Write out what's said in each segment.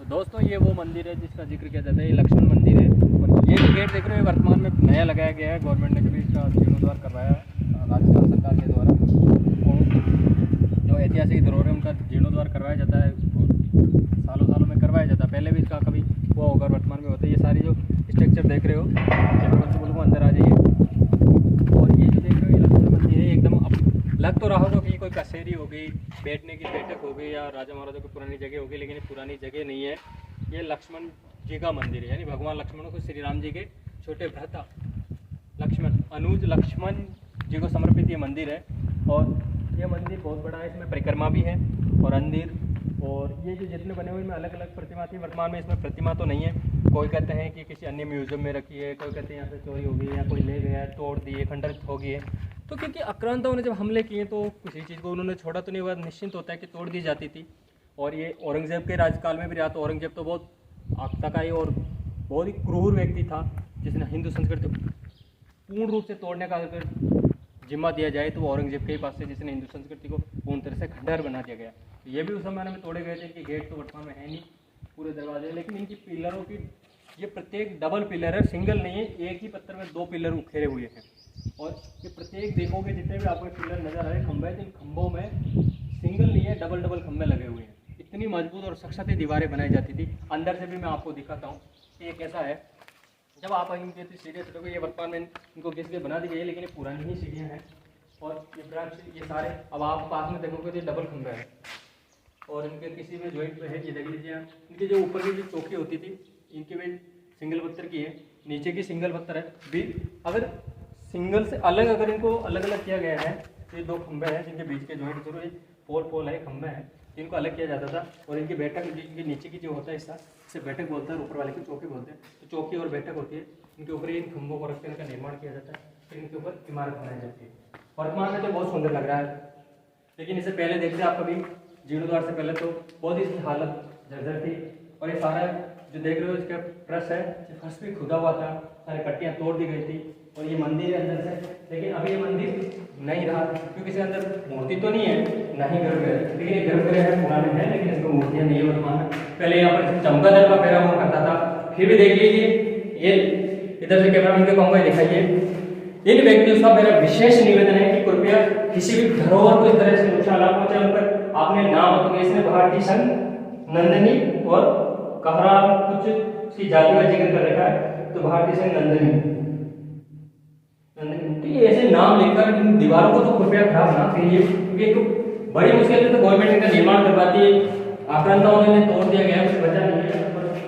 दोस्तों ये वो मंदिर है जिसका जिक्र किया जाता है, ये लक्ष्मण मंदिर है। और ये जो गेट देख रहे हो वर्तमान में नया लगाया गया है, गवर्नमेंट ने कभी इसका जीर्णोद्धार करवाया राजस्थान सरकार के द्वारा। और जो ऐतिहासिक धरोहर है उनका जीर्णोद्धार करवाया जाता है और सालों सालों में करवाया जाता है। पहले भी इसका कभी हुआ होगा, वर्तमान में होता है। ये सारी जो स्ट्रक्चर देख रहे हो बिल्कुल अंदर आ जाइए। और ये जो देख रहे हो ये लक्ष्मण मंदिर है, एकदम लग तो रहा होगा कि कोई कचहरी हो गई, बैठने की बैठक हो गई या राजा महाराजा की पुरानी जगह होगी, लेकिन ये पुरानी जगह नहीं है। ये लक्ष्मण जी का मंदिर है, यानी भगवान लक्ष्मण को श्री राम जी के छोटे भ्राता लक्ष्मण अनुज लक्ष्मण जी को समर्पित ये मंदिर है। और ये मंदिर बहुत बड़ा है, इसमें परिक्रमा भी है और अंदिर। और ये जो जितने बने हुए इनमें अलग अलग प्रतिमा थी। वर्तमान में इसमें प्रतिमा तो नहीं है। कोई कहते हैं कि किसी अन्य म्यूजियम में रखी है, कोई कहते हैं यहाँ से चोरी हो गई या कोई ले गया है, तोड़ दिए, खंडरित हो गई है। तो क्योंकि आक्रांताओं ने जब हमले किए तो किसी चीज़ को उन्होंने छोड़ा तो नहीं हुआ, निश्चिंत होता है कि तोड़ दी जाती थी। और ये औरंगजेब के राजकाल में भी रहा। तो औरंगजेब तो बहुत आक्ताकारी और बहुत ही क्रूर व्यक्ति था, जिसने हिंदू संस्कृति पूर्ण रूप से तोड़ने का अगर जिम्मा दिया जाए तो वो औरंगजेब के ही पास से, जिसने हिंदू संस्कृति को पूर्ण तरह से खंडहर बना दिया गया। तो ये भी उस जमाने में तोड़े गए थे कि गेट तो वर्तमान में है नहीं, पूरे दरवाजे। लेकिन इनकी पिलरों की ये प्रत्येक डबल पिलर है, सिंगल नहीं है। एक ही पत्थर में 2 पिलर उखेरे हुए हैं। और ये प्रत्येक देखोगे जितने भी आपको पिलर नजर आ रहे खंभे हैं, इन खंभों में सिंगल नहीं है, डबल डबल खंभे लगे हुए हैं। इतनी मजबूत और सख्त दीवारें बनाई जाती थी। अंदर से भी मैं आपको दिखाता हूँ कि ये कैसा है। जब आप इनकी सीढ़ियाँ चढ़ोगे, ये वर्तमान में इनको किस लिए बना दी गई है, लेकिन ये पुरानी ही सीढ़ियाँ हैं। और ये ब्रांच ये सारे अब आप पास में देखोगे तो ये डबल खंभे हैं और इनके किसी भी जॉइंट पे है। ये देख लीजिए, इनके जो ऊपर की जो चौकी होती थी इनके भी सिंगल पत्थर की है, नीचे की सिंगल पत्थर है भी। अगर सिंगल से अलग अगर इनको अलग अलग किया गया है तो ये 2 खंभे हैं जिनके बीच के जॉइंट जरूर ये पोल है, खंभे हैं, इनको अलग किया जाता था। और इनकी बैठक इनके नीचे की जो होता है हिस्सा इसे बैठक बोलता है, ऊपर वाले की चौकी बोलते हैं। तो चौकी और बैठक होती है, इनके ऊपर इन खंभों को रखकर इनका निर्माण किया जाता है, फिर इनके ऊपर इमारत बनाई जाती है। वर्तमान में तो बहुत सुंदर लग रहा है, लेकिन इससे पहले देखते आप कभी जीर्णोद्धार से पहले तो बहुत ही इसकी हालत जर्जर थी। और ये सारा जो देख रहे हो इसका फर्श है, फर्श भी खुदा हुआ था, सारी पट्टियाँ तोड़ दी गई थी। और ये मंदिर है अंदर से, लेकिन अभी ये मंदिर नहीं रहा क्योंकि इसके अंदर मूर्ति तो नहीं है, ना ही गर्भगृह। लेकिन ये गर्भगृह है, पुराने हैं, लेकिन इसमें मूर्तियाँ नहीं है वर्तमान में। पहले यहाँ पर चमगादड़ का पैरा हुआ करता था। फिर भी देख लीजिए, ये इधर से कैमरा मैन को कहूँगा दिखाइए। इन व्यक्तियों का मेरा विशेष निवेदन है कि कृपया किसी भी धरोहर को इस तरह से नुकसान ना पहुंचाए। उन पर आपने नाम बताया, इसने भारतीय संघ नंदनी और कहरा कुछ उसकी जाति का जिक्र कर रखा है, तो भारतीय संघ नंदनी। तो ये ऐसे नाम लेकर इन दीवारों को तो कृपया खराब ना करिए, क्योंकि एक बड़ी मुश्किल से तो गवर्नमेंट इनका निर्माण करवाती है। आक्रांताओं ने तोड़ दिया गया, कुछ बचा नहीं है।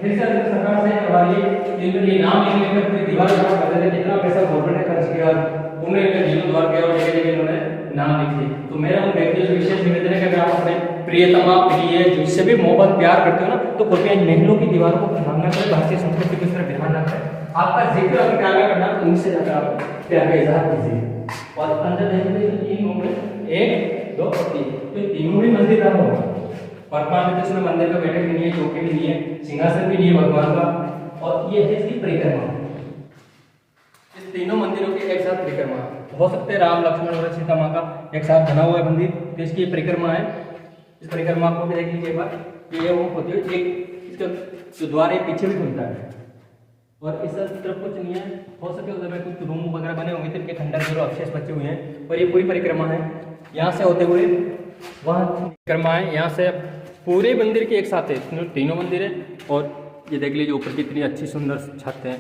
फिर से अगर सरकार से करवाइए, ये नाम लिख लेकर पूरी दीवार कर देते, जितना पैसा गवर्नमेंट ने खर्च किया उन्होंने इनका जीर्णोद्धार किया और जगह जगह इन्होंने नाम लिख दिए। तो मेरा उन व्यक्तियों से विशेष निवेदन है कि अगर आप अपने प्रियतमा प्रिय जिससे भी मोहब्बत प्यार करते हो ना, तो कृपया इन महलों की दीवारों को खराब ना करें, भारतीय संस्कृति की तरफ ध्यान रखें। आपका जिक्र अगर प्यार करना तो उनसे जाकर आप प्यार का इजहार कीजिए। और अंदर देखते हैं 3 होंगे, 1 2 और 3, तो तीनों भी मंदिर का होगा। वर्तमान में इसमें मंदिर का बैठक भी नहीं है, चौकी भी नहीं है, सिंहासन भी नहीं है भगवान का। और ये है इसकी परिक्रमा, इस तीनों मंदिरों की एक साथ परिक्रमा हो सकते हैं। राम लक्ष्मण और सीता माँ का एक साथ बना हुआ है मंदिर, तो इसकी परिक्रमा है। इस परिक्रमा को भी देख लीजिए एक बार। ये वो होती है, एक इसका जो द्वार है पीछे भी खुलता है और इस तरफ कुछ नहीं है। हो सके उधर में कुछ रूम वगैरह बने होंगे, तो इनके खंडर जो अवशेष बचे हुए हैं। और ये पूरी परिक्रमा है, यहाँ से होते हुए वहाँ परिक्रमा है, यहाँ से पूरे मंदिर के एक साथ है, तीनों मंदिर है। और ये देख लीजिए ऊपर कितनी अच्छी सुंदर छत है,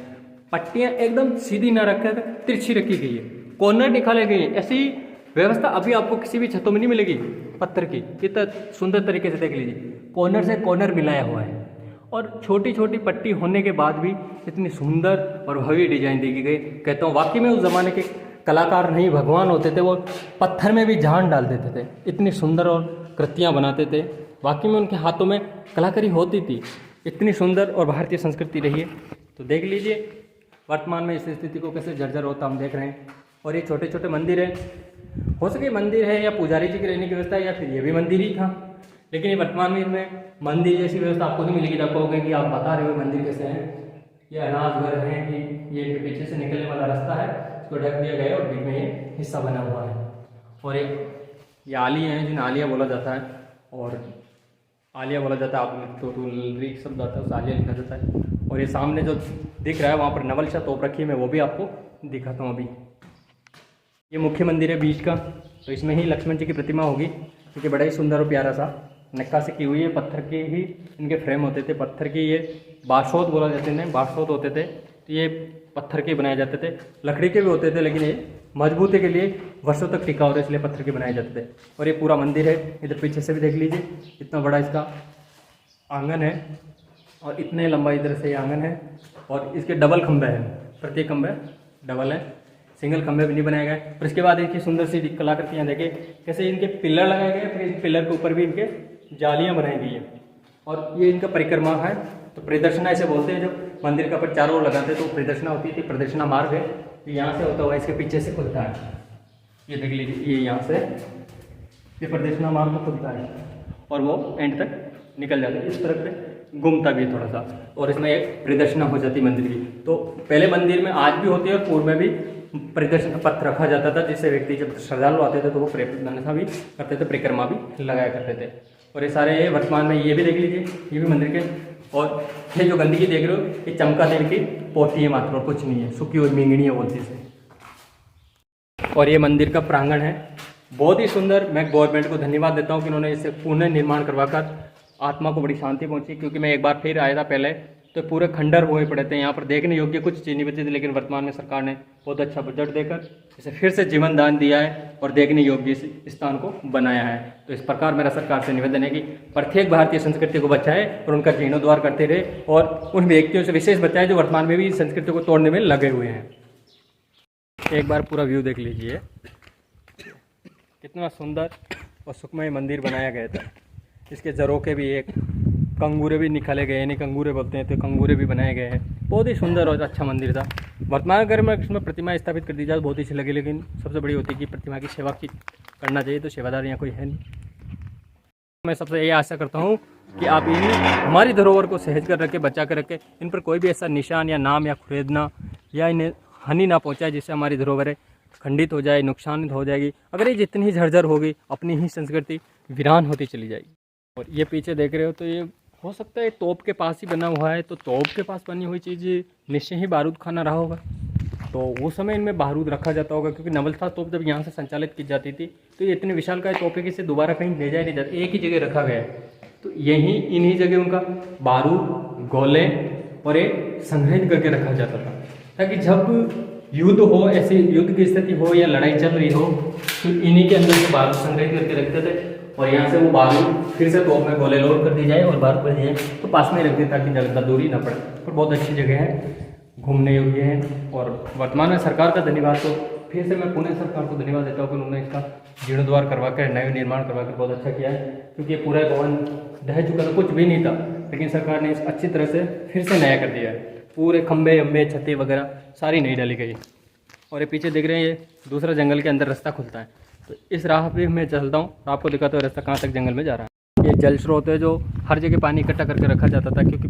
पट्टियाँ एकदम सीधी ना रखकर तिरछी रखी गई है, कॉर्नर निकाले गए हैं। ऐसी व्यवस्था अभी आपको किसी भी छतों में नहीं मिलेगी पत्थर की। कितना सुंदर तरीके से देख लीजिए, कॉर्नर से कॉर्नर मिलाया हुआ है। और छोटी छोटी पट्टी होने के बाद भी इतनी सुंदर और भव्य डिजाइन दी गई। कहता हूँ वाकई में उस जमाने के कलाकार नहीं भगवान होते थे, वो पत्थर में भी जान डाल देते थे, इतनी सुंदर और कृतियाँ बनाते थे। वाकई में उनके हाथों में कलाकारी होती थी, इतनी सुंदर और भारतीय संस्कृति रही है। तो देख लीजिए वर्तमान में इस स्थिति को कैसे जर्जर होता हम देख रहे हैं। और ये छोटे छोटे मंदिर हैं, हो सके मंदिर है या पुजारी जी की रहने की व्यवस्था है, या फिर ये भी मंदिर ही था। लेकिन ये वर्तमान में इसमें मंदिर जैसी व्यवस्था आपको नहीं मिलेगी। आप कहोगे कि आप बता रहे हो मंदिर कैसे हैं, ये अनाज घर है कि ये इनके पीछे से निकलने वाला रास्ता है, इसको ढक दिया गया है और बीच में ये हिस्सा बना हुआ है। और एक ये आलिया है जिन्हें आलिया बोला जाता है। और आलिया बोला जाता है, आप तो रीक शब्द आता है, उस आलिया लिखा जाता है। और ये सामने जो दिख रहा है वहाँ पर नवल शाह तोप रखी है, मैं वो भी आपको दिखाता हूँ अभी। ये मुख्य मंदिर है बीच का, तो इसमें ही लक्ष्मण जी की प्रतिमा होगी, क्योंकि बड़ा ही सुंदर और प्यारा सा नक्काशी की हुई है। पत्थर के ही इनके फ्रेम होते थे, पत्थर के ये बाशोत बोला जाते थे, बाशोत होते थे, तो ये पत्थर के बनाए जाते थे। लकड़ी के भी होते थे, लेकिन ये मजबूती के लिए वर्षों तक टिका होता है, इसलिए पत्थर के बनाए जाते थे। और ये पूरा मंदिर है, इधर पीछे से भी देख लीजिए, इतना बड़ा इसका आंगन है, और इतने लंबा इधर से ये आंगन है। और इसके डबल खंभे हैं, प्रत्येक खंभे डबल है, सिंगल खंभे भी नहीं बनाए गए। और इसके बाद इनकी सुंदर सी कलाकृतियाँ देखिए, कैसे इनके पिलर लगाए गए, फिर इस पिलर के ऊपर भी इनके जालियाँ बनाई गई हैं। और ये इनका परिक्रमा है, तो प्रदर्शना ऐसे बोलते हैं, जब मंदिर का पर चारों ओर लगाते तो प्रदर्शना होती थी। प्रदर्शना मार्ग है, तो यहाँ से होता हुआ इसके पीछे से खुलता है, ये देख लीजिए, ये यहाँ से ये प्रदर्शना मार्ग खुलता है और वो एंड तक निकल जाता है। इस तरफ से घूमता भी है थोड़ा सा, और इसमें एक प्रदर्शना हो जाती है मंदिर की। तो पहले मंदिर में आज भी होती है, और पूर्व में भी प्रदर्शन पथ रखा जाता था, जिससे व्यक्ति जब श्रद्धालु आते थे तो वो प्रदर्शना भी करते थे, परिक्रमा भी लगाया करते थे। और ये सारे वर्तमान में ये भी देख लीजिए, ये भी मंदिर के। और ये जो गंदगी देख रहे हो, ये चमका तेल की पोथी है मात्र, और कुछ नहीं है, सूखी हुई मिंगनी है बोलती से। और ये मंदिर का प्रांगण है, बहुत ही सुंदर। मैं गवर्नमेंट को धन्यवाद देता हूँ कि उन्होंने इसे पुनः निर्माण करवाकर आत्मा को बड़ी शांति पहुँची। क्योंकि मैं एक बार फिर आया था पहले, तो पूरे खंडर हुए पड़े थे, यहाँ पर देखने योग्य कुछ चीज़ नहीं बची थी। लेकिन वर्तमान में सरकार ने बहुत अच्छा बजट देकर इसे फिर से जीवन दान दिया है और देखने योग्य इस स्थान को बनाया है। तो इस प्रकार मेरा सरकार से निवेदन है कि प्रत्येक भारतीय संस्कृति को बचाए और उनका जीर्णोद्धार करते रहे, और उन व्यक्तियों से विशेष बचाए जो वर्तमान में भी इस संस्कृति को तोड़ने में लगे हुए हैं। एक बार पूरा व्यू देख लीजिए, कितना सुंदर और सुखमय मंदिर बनाया गया था। इसके झरोखे भी, एक कंगूरे भी निकाले गए, यानी कंगूरे बोलते हैं, तो कंगूरे भी बनाए गए हैं। बहुत ही सुंदर और अच्छा मंदिर था। वर्तमान अगर मैं इसमें प्रतिमा स्थापित कर दी जाए तो बहुत ही अच्छी लगी, लेकिन सबसे बड़ी होती है कि प्रतिमा की सेवा की करना चाहिए, तो सेवादार यहाँ कोई है नहीं। मैं सबसे ये आशा करता हूँ कि आप इन हमारी धरोहर को सहेज कर रखें, बचा कर रखें, इन पर कोई भी ऐसा निशान या नाम या खुरेदना या इन्हें हानि ना पहुँचाए, जिससे हमारी धरोहरें खंडित हो जाए, नुकसानित हो जाएगी। अगर ये जितनी झरझर होगी, अपनी ही संस्कृति वीरान होती चली जाएगी। और ये पीछे देख रहे हो, तो ये हो सकता है तोप के पास ही बना हुआ है, तो तोप के पास बनी हुई चीज़ निश्चय ही बारूद खाना रहा होगा। तो उस समय इनमें बारूद रखा जाता होगा, क्योंकि नवल शाह तोप जब यहाँ से संचालित की जाती थी, तो ये इतने विशाल का तोप है कि इसे दोबारा कहीं ले जाया नहीं जाता, एक ही जगह रखा गया है। तो यहीं इन्हीं जगह उनका बारूद, गोले और एक संग्रहित करके रखा जाता था, ताकि जब युद्ध हो, ऐसी युद्ध की स्थिति हो या लड़ाई चल रही हो, तो इन्हीं के अंदर से बारूद संग्रहित करके रखते थे। और यहाँ से वो बारूद फिर से तोप में गोले लोड कर दी जाए और बारूद कर दी जाए, तो पास में ही रख दी, ताकि ज़्यादा दूरी ना पड़े। और बहुत अच्छी जगह है, घूमने योग्य है। और वर्तमान में सरकार का धन्यवाद, तो फिर से मैं पुणे सरकार को धन्यवाद देता हूँ कि उन्होंने इसका जीर्णोद्धार करवा कर, नए निर्माण करवा कर बहुत अच्छा किया है। क्योंकि ये पूरा भवन ढह चुका था, कुछ भी नहीं था, लेकिन सरकार ने इस अच्छी तरह से फिर से नया कर दिया है। पूरे खंबे अम्बे छतें वगैरह सारी नई डाली गई। और ये पीछे देख रहे हैं, ये दूसरा जंगल के अंदर रास्ता खुलता है, तो इस राह पे मैं चलता हूँ, आपको दिखाता हूँ रास्ता कहाँ तक जंगल में जा रहा है। ये जल स्रोत है, जो हर जगह पानी इकट्ठा करके रखा जाता था, क्योंकि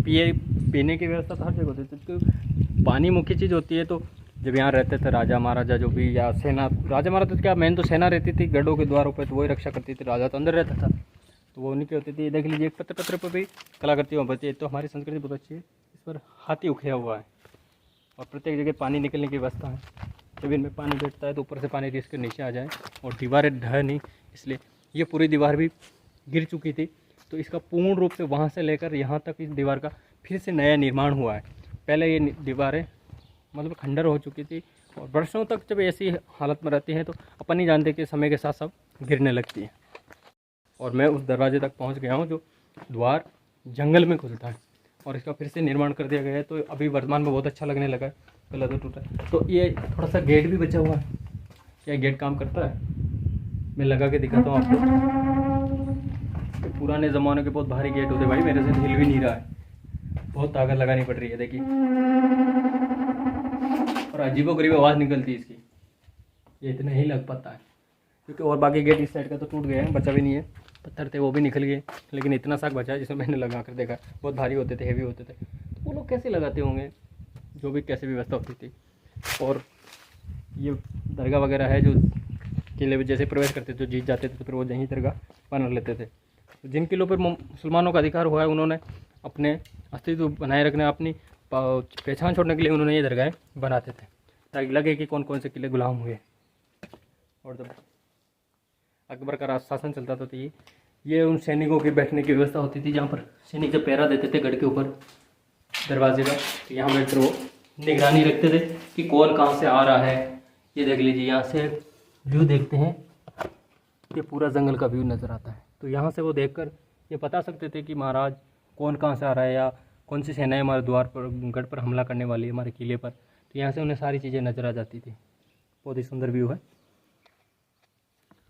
पीने की व्यवस्था तो हर जगह होती थी। क्योंकि पानी मुख्य चीज़ होती है। तो जब यहाँ रहते थे राजा महाराजा जो भी, या सेना, राजा महाराजा तो क्या मेन तो सेना रहती थी गढ़ों के द्वारों पर, तो वही रक्षा करती थी, राजा तो अंदर रहता था, तो वो उन्हीं की होती थी। देख लीजिए, पत्र पत्र पर भी कलाकृति बची है। तो हमारी संस्कृति बहुत अच्छी है, इस पर हाथी उखड़ा हुआ है, और प्रत्येक जगह पानी निकलने की व्यवस्था है। जब इनमें पानी बैठता है तो ऊपर से पानी रिस के नीचे आ जाए, और दीवारें ढह नहीं, इसलिए ये पूरी दीवार भी गिर चुकी थी। तो इसका पूर्ण रूप से वहाँ से लेकर यहाँ तक इस दीवार का फिर से नया निर्माण हुआ है। पहले ये दीवारें मतलब खंडर हो चुकी थी, और वर्षों तक जब ऐसी हालत में रहती हैं तो अपन नहीं जानते कि समय के साथ सब गिरने लगती है। और मैं उस दरवाजे तक पहुँच गया हूँ, जो द्वार जंगल में खुलता है, और इसका फिर से निर्माण कर दिया गया है। तो अभी वर्तमान में बहुत अच्छा लगने लगा है, पहले तो टूटा। तो ये थोड़ा सा गेट भी बचा हुआ है, क्या गेट काम करता है? मैं लगा के दिखाता हूँ आपको। तो पुराने ज़माने के बहुत भारी गेट होते भाई, मेरे से हिल भी नहीं रहा है, बहुत ताकत लगानी पड़ रही है, देखिए। और अजीबोगरीब आवाज़ निकलती है इसकी, ये इतना ही लग पाता है। क्योंकि और बाकी गेट इस साइड का तो टूट गया है, बचा भी नहीं है, पत्थर थे वो भी निकल गए, लेकिन इतना सा बचा है जिसमें मैंने लगा कर देखा, बहुत भारी होते थे, हेवी होते थे। तो वो लोग कैसे लगाते होंगे, जो भी कैसे व्यवस्था होती थी। और ये दरगाह वगैरह है, जो किले में जैसे प्रवेश करते थे, जो जीत जाते थे तो फिर वो यहीं दरगाह बना लेते थे। तो जिन किलों पर मुसलमानों का अधिकार हुआ है, उन्होंने अपने अस्तित्व बनाए रखने, अपनी पहचान छोड़ने के लिए उन्होंने ये दरगाहें बनाते थे, ताकि लगे कि कौन कौन से किले गुलाम हुए। और जब अकबर का शासन चलता था तो ये उन सैनिकों की बैठने की व्यवस्था होती थी, जहाँ पर सैनिक जब पहरा देते थे गढ़ के ऊपर दरवाजे का, तो यहाँ बैठकर वो निगरानी रखते थे कि कौन कहाँ से आ रहा है। ये देख लीजिए, यहाँ से व्यू देखते हैं, ये पूरा जंगल का व्यू नज़र आता है। तो यहाँ से वो देखकर ये बता सकते थे कि महाराज कौन कहाँ से आ रहा है, या कौन सी सेनाएं हमारे द्वार पर, गढ़ पर हमला करने वाली है, हमारे किले पर। तो यहाँ से उन्हें सारी चीज़ें नज़र आ जाती थी। बहुत ही सुंदर व्यू है,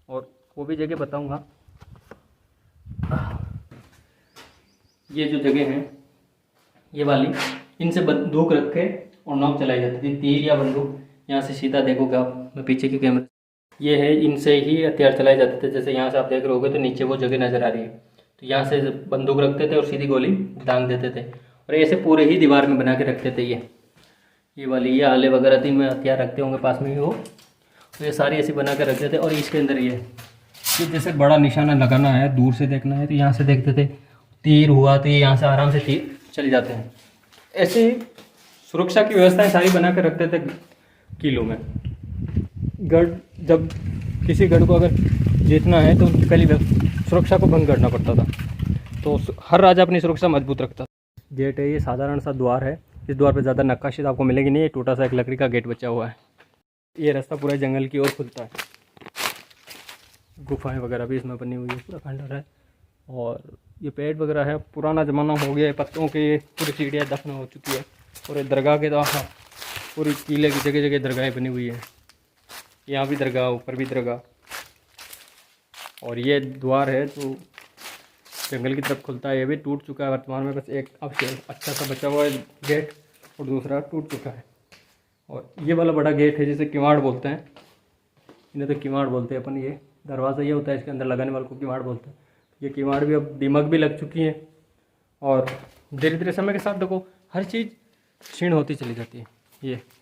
और वो भी जगह बताऊँगा। ये जो जगह है, ये वाली, इनसे बंदूक रख के और नोक चलाई जाती थी, तीर या बंदूक। यहाँ से सीधा देखोगे आप, मैं पीछे के कैमरे, ये है, इनसे ही हथियार चलाए जाते थे। जैसे यहाँ से आप देख रहे होगे तो नीचे वो जगह नज़र आ रही है, तो यहाँ से बंदूक रखते थे और सीधी गोली दांग देते थे, और ऐसे पूरे ही दीवार में बना के रखते थे। ये वाली, ये आले वगैरह थी, में हथियार रखते होंगे पास में ही वो, तो ये सारी ऐसी बना के रखते थे। और इसके अंदर ये जैसे बड़ा निशाना लगाना है, दूर से देखना है, तो यहाँ से देखते थे, तीर हुआ तो ये यहाँ से आराम से तीर चले जाते हैं। ऐसी सुरक्षा की व्यवस्थाएं सारी बना के रखते थे किलों में। गढ़, जब किसी गढ़ को अगर जीतना है तो उनकी पहली सुरक्षा को भंग करना पड़ता था, तो हर राजा अपनी सुरक्षा मजबूत रखता था। गेट है, ये साधारण सा द्वार है, इस द्वार पे ज़्यादा नक्काशी आपको मिलेगी नहीं, ये टूटा सा एक लकड़ी का गेट बचा हुआ है। ये रास्ता पूरा जंगल की ओर खुलता है, गुफाएं वगैरह भी इसमें बनी हुई है, पूरा खंडर है। और ये पेड़ वगैरह है, पुराना ज़माना हो गया है, पत्तों की पूरी सीढ़ियाँ दफन हो चुकी है। और दरगाह के तो पूरी किले की जगह जगह दरगाहें बनी हुई है, यहाँ भी दरगाह, ऊपर भी दरगाह। और ये द्वार है जो जंगल की तरफ खुलता है, ये भी टूट चुका है वर्तमान में, बस एक अब अच्छा सा बचा हुआ है गेट, और दूसरा टूट चुका है। और ये वाला बड़ा गेट है जिसे किवाड़ बोलते हैं, इन्हें तो किवाड़ बोलते हैं अपन। ये दरवाज़ा ये होता है, इसके अंदर लगाने वाले को किवाड़ बोलते हैं। ये किवाड़ भी अब दीमक भी लग चुकी है, और धीरे धीरे समय के साथ देखो हर चीज़ क्षीण होती चली जाती है।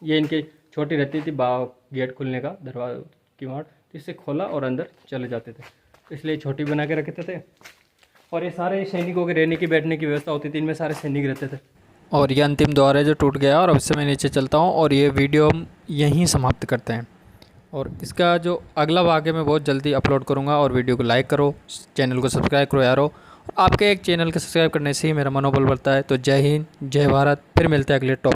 ये इनके छोटी रहती थी गेट खुलने का दरवाजा, किवाड़, तो इससे खोला और अंदर चले जाते थे, इसलिए छोटी बना के रखते थे। और ये सारे सैनिकों के रहने की बैठने की व्यवस्था होती थी, इनमें सारे सैनिक रहते थे। और ये अंतिम द्वार है जो टूट गया, और अब से मैं नीचे चलता हूँ, और ये वीडियो हम यहीं समाप्त करते हैं। और इसका जो अगला भाग है मैं बहुत जल्दी अपलोड करूँगा। और वीडियो को लाइक करो, चैनल को सब्सक्राइब करो यारो। और आपके एक चैनल के सब्सक्राइब करने से ही मेरा मनोबल बढ़ता है। तो जय हिंद, जय भारत, फिर मिलते हैं अगले टॉपिक।